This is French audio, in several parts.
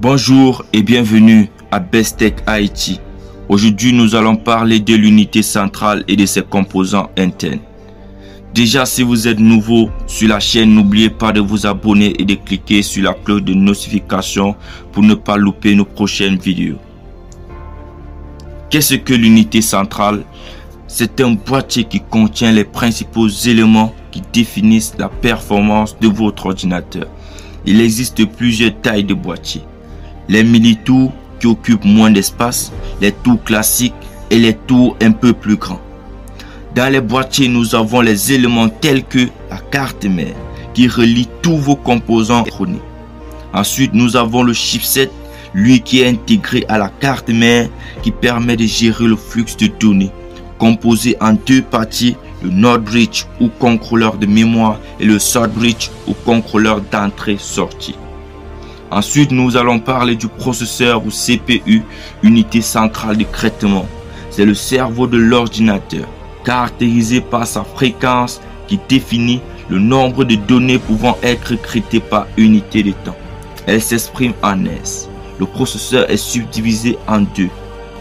Bonjour et bienvenue à Bestech Haïti. Aujourd'hui, nous allons parler de l'unité centrale et de ses composants internes. Déjà, si vous êtes nouveau sur la chaîne, n'oubliez pas de vous abonner et de cliquer sur la cloche de notification pour ne pas louper nos prochaines vidéos. Qu'est-ce que l'unité centrale? C'est un boîtier qui contient les principaux éléments qui définissent la performance de votre ordinateur. Il existe plusieurs tailles de boîtiers. Les mini-tours qui occupent moins d'espace, les tours classiques et les tours un peu plus grands. Dans les boîtiers, nous avons les éléments tels que la carte mère qui relie tous vos composants électroniques. Ensuite, nous avons le chipset, lui qui est intégré à la carte mère qui permet de gérer le flux de données, composé en deux parties, le NOR bridge ou contrôleur de mémoire et le SOT bridge ou contrôleur d'entrée-sortie. Ensuite, nous allons parler du processeur ou CPU, unité centrale de traitement. C'est le cerveau de l'ordinateur, caractérisé par sa fréquence qui définit le nombre de données pouvant être traitées par unité de temps. Elle s'exprime en S. Le processeur est subdivisé en deux.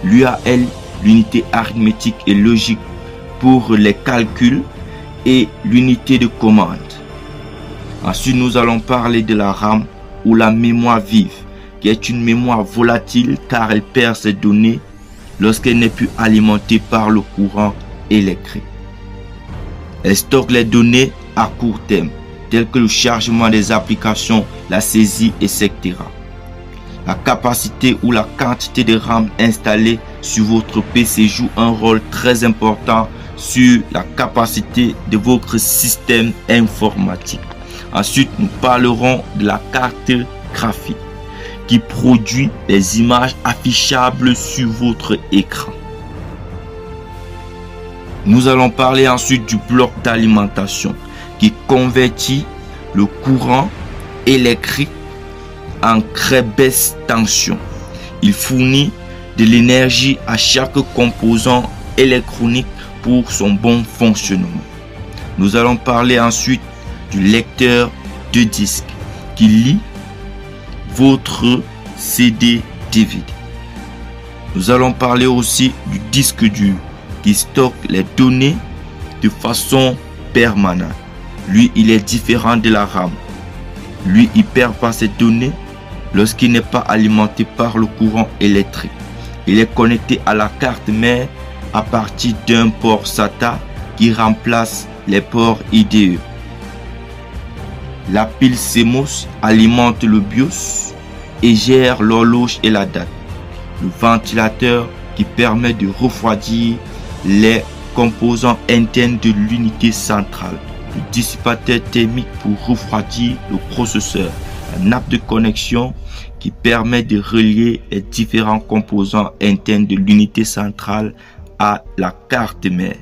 L'UAL, l'unité arithmétique et logique pour les calculs, et l'unité de commande. Ensuite, nous allons parler de la RAM ou la mémoire vive, qui est une mémoire volatile car elle perd ses données lorsqu'elle n'est plus alimentée par le courant électrique. Elle stocke les données à court terme, telles que le chargement des applications, la saisie, etc. La capacité ou la quantité de RAM installée sur votre PC joue un rôle très important sur la capacité de votre système informatique. Ensuite, nous parlerons de la carte graphique qui produit des images affichables sur votre écran. Nous allons parler ensuite du bloc d'alimentation qui convertit le courant électrique en très basse tension. Il fournit de l'énergie à chaque composant électronique pour son bon fonctionnement. Nous allons parler ensuite du lecteur de disque qui lit votre CD/DVD. Nous allons parler aussi du disque dur qui stocke les données de façon permanente. Lui, il est différent de la RAM. Lui, il perd pas ses données lorsqu'il n'est pas alimenté par le courant électrique. Il est connecté à la carte mère à partir d'un port SATA qui remplace les ports IDE. La pile CMOS alimente le BIOS et gère l'horloge et la date. Le ventilateur qui permet de refroidir les composants internes de l'unité centrale. Le dissipateur thermique pour refroidir le processeur. La nappe de connexion qui permet de relier les différents composants internes de l'unité centrale à la carte mère.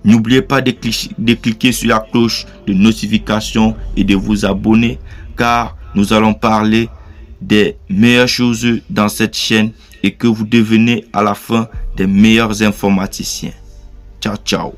N'oubliez pas de cliquer sur la cloche de notification et de vous abonner car nous allons parler des meilleures choses dans cette chaîne et que vous devenez à la fin des meilleurs informaticiens. Ciao, ciao.